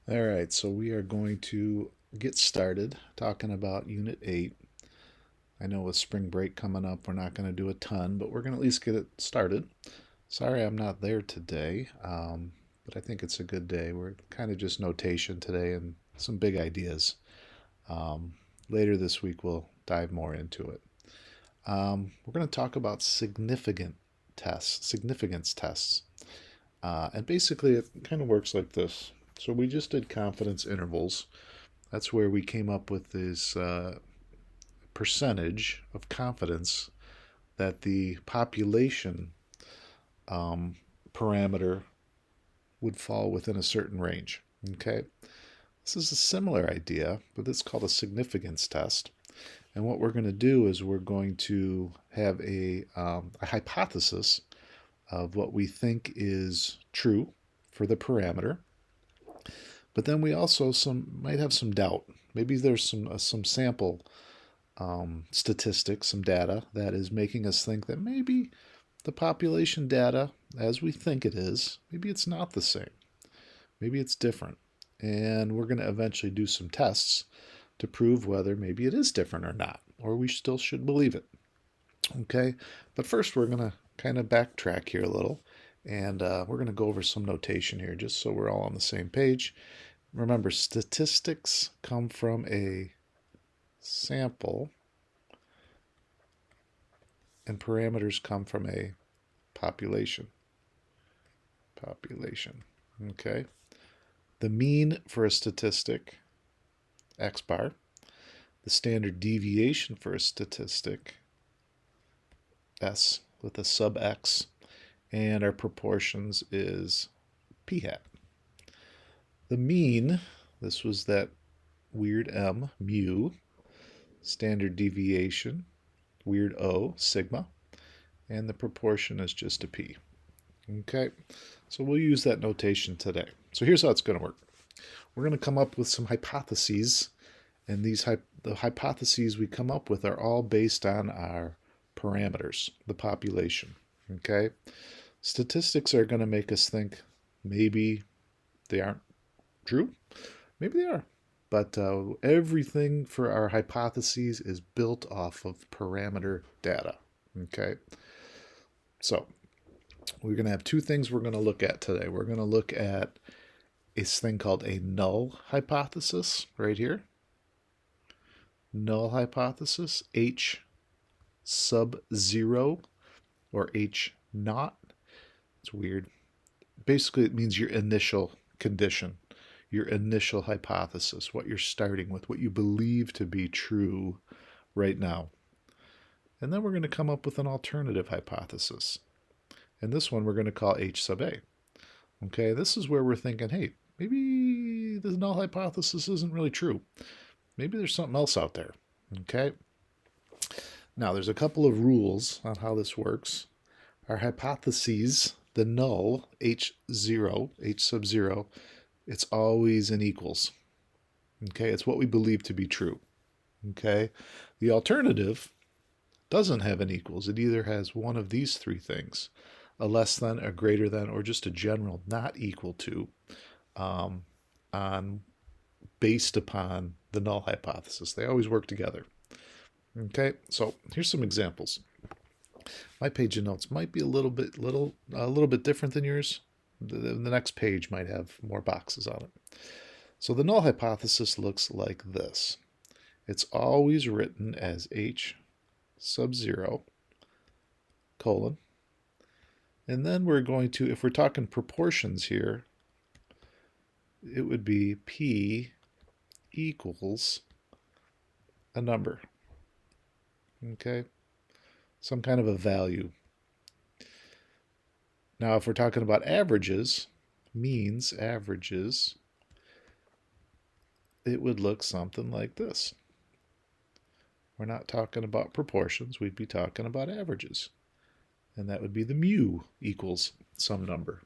All right, so we are going to get started talking about Unit 8. I know with spring break coming up, we're not going to do a ton, but we're going to at least get it started. Sorry I'm not there today, but I think it's a good day. We're kind of just notation today and some big ideas. Um, Later this week, we'll dive more into it. We're going to talk about significance tests. And basically, it kind of works like this. So we just did confidence intervals. That's where we came up with this percentage of confidence that the population um, parameter would fall within a certain range. Okay, this is a similar idea, but it's called a significance test. And what we're going to do is we're going to have a hypothesis of what we think is true for the parameter, but then we also might have some doubt. Maybe there's some sample statistics, some data that is making us think that maybe the population data, as we think it is, maybe it's not the same. Maybe it's different. And we're going to eventually do some tests to prove whether maybe it is different or not, or we still should believe it. Okay, but first we're going to kind of backtrack here a little, and we're going to go over some notation here just so we're all on the same page. Remember, statistics come from a sample, and parameters come from a population. Population. Okay. The mean for a statistic, x bar. The standard deviation for a statistic, s with a sub x. And our proportions is p hat. The mean, this was that weird m, mu. Standard deviation, weird o, sigma. And the proportion is just a p. Okay, so we'll use that notation today. So here's how it's going to work. We're going to come up with some hypotheses, and the hypotheses we come up with are all based on our parameters, the population. Okay, statistics are going to make us think maybe they aren't true, maybe they are, but everything for our hypotheses is built off of parameter data. Okay, so we're going to have two things we're going to look at today. We're going to look at this thing called a null hypothesis right here. Null hypothesis, H sub 0 or H naught. It's weird. Basically, it means your initial condition, your initial hypothesis, what you're starting with, what you believe to be true right now. And then we're going to come up with an alternative hypothesis. And this one we're going to call H sub A. Okay, this is where we're thinking, hey, maybe the null hypothesis isn't really true. Maybe there's something else out there. Okay, now there's a couple of rules on how this works. Our hypotheses, the null, H0, H sub 0, it's always in equals. Okay, it's what we believe to be true. Okay, the alternative doesn't have an equals. It either has one of these three things, a less than, a greater than, or just a general not equal to, on based upon the null hypothesis. They always work together. Okay, so here's some examples. My page of notes might be a little bit different than yours. The next page might have more boxes on it. So the null hypothesis looks like this. It's always written as H sub 0 colon. And then we're going to, if we're talking proportions here, it would be P equals a number. Okay? Some kind of a value. Now, if we're talking about averages, means, averages, it would look something like this. We're not talking about proportions, we'd be talking about averages. And that would be the mu equals some number.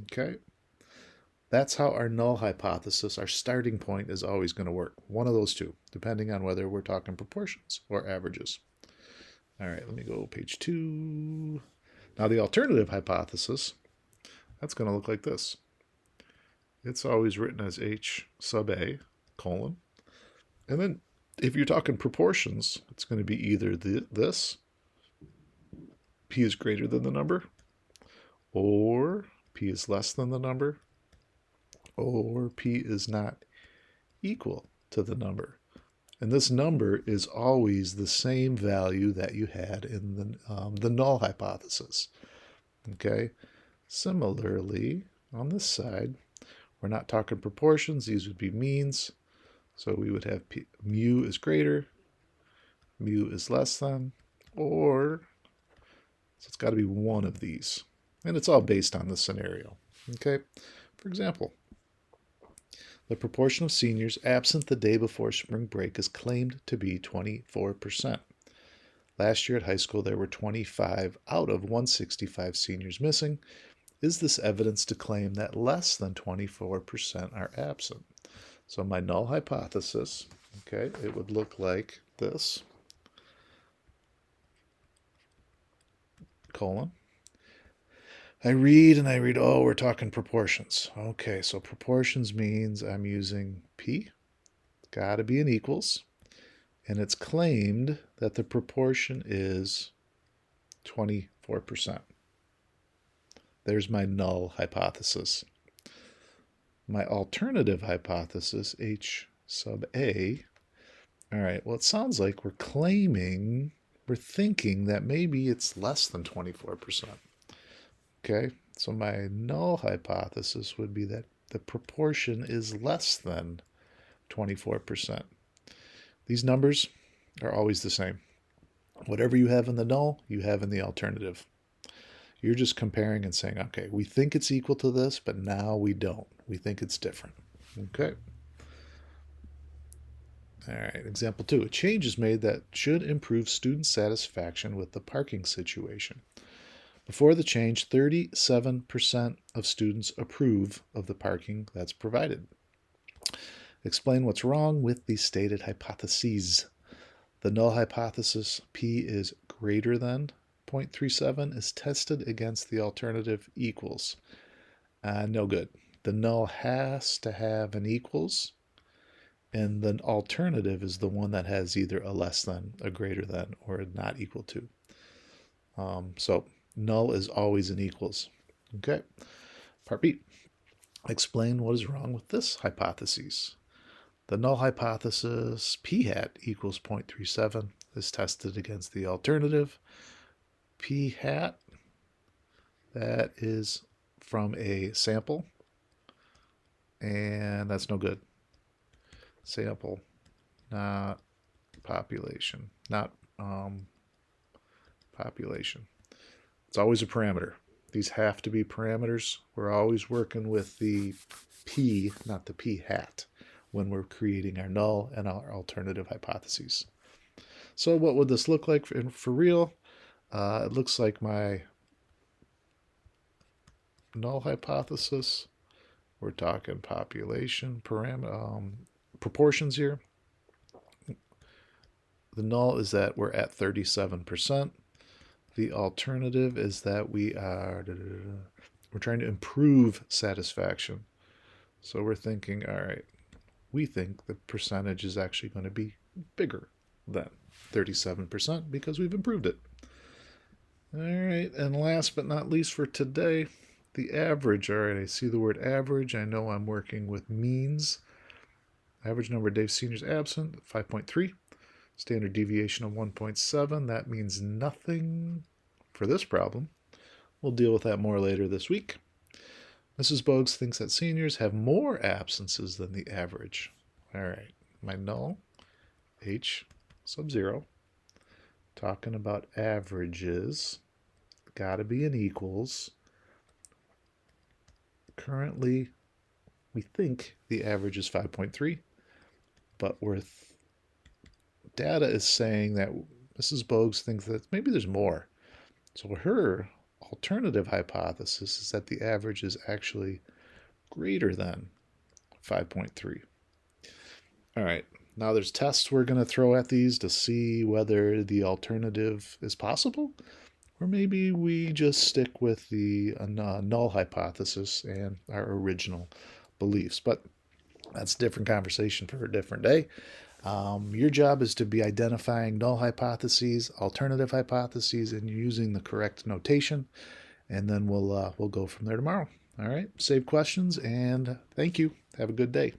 Okay? That's how our null hypothesis, our starting point, is always going to work. One of those two, depending on whether we're talking proportions or averages. All right, let me go page 2. Now the alternative hypothesis, that's going to look like this. it's always written as H sub A, colon. And then if you're talking proportions, it's going to be either this, P is greater than the number, or P is less than the number, or P is not equal to the number. And this number is always the same value that you had in the null hypothesis. Okay. Similarly, on this side, we're not talking proportions. These would be means. So we would have mu is greater, mu is less than, or, so it's got to be one of these. And it's all based on the scenario. Okay. For example, the proportion of seniors absent the day before spring break is claimed to be 24%. Last year at high school, there were 25 out of 165 seniors missing. Is this evidence to claim that less than 24% are absent? So my null hypothesis, okay, it would look like this, colon. I read, oh, we're talking proportions. Okay, so proportions means I'm using P. It's got to be in equals. And it's claimed that the proportion is 24%. There's my null hypothesis. My alternative hypothesis, H sub A, all right, well, it sounds like we're thinking that maybe it's less than 24%. Okay, so my null hypothesis would be that the proportion is less than 24%. These numbers are always the same. Whatever you have in the null, you have in the alternative. You're just comparing and saying, okay, we think it's equal to this, but now we don't. We think it's different. Okay. All right, example 2. A change is made that should improve student satisfaction with the parking situation. Before the change, 37% of students approve of the parking that's provided. Explain what's wrong with the stated hypotheses. The null hypothesis, P is greater than 0.37, is tested against the alternative equals. No good. The null has to have an equals, and the alternative is the one that has either a less than, a greater than, or a not equal to. So null is always an equals. Okay. Part B. Explain what is wrong with this hypothesis. The null hypothesis, P hat equals 0.37, is tested against the alternative. P hat, that is from a sample, and that's no good. Sample, not population, not population. It's always a parameter. These have to be parameters. We're always working with the P, not the P hat, when we're creating our null and our alternative hypotheses. So what would this look like for real? It looks like my null hypothesis. We're talking population proportions here. The null is that we're at 37%. The alternative is that we're trying to improve satisfaction. So we're thinking, all right, we think the percentage is actually going to be bigger than 37% because we've improved it. All right, and last but not least for today, the average. All right, I see the word average. I know I'm working with means. Average number of days seniors absent, 5.3. Standard deviation of 1.7. That means nothing for this problem. We'll deal with that more later this week. Mrs. Bogues thinks that seniors have more absences than the average. All right, my null, H sub 0. Talking about averages. Got to be in equals. Currently, we think the average is 5.3, but data is saying that Mrs. Bogues thinks that maybe there's more. So her alternative hypothesis is that the average is actually greater than 5.3. All right, now there's tests we're going to throw at these to see whether the alternative is possible, or maybe we just stick with the null hypothesis and our original beliefs. But that's a different conversation for a different day. Your job is to be identifying null hypotheses, alternative hypotheses, and using the correct notation. And then we'll go from there tomorrow. All right. Save questions, and thank you. Have a good day.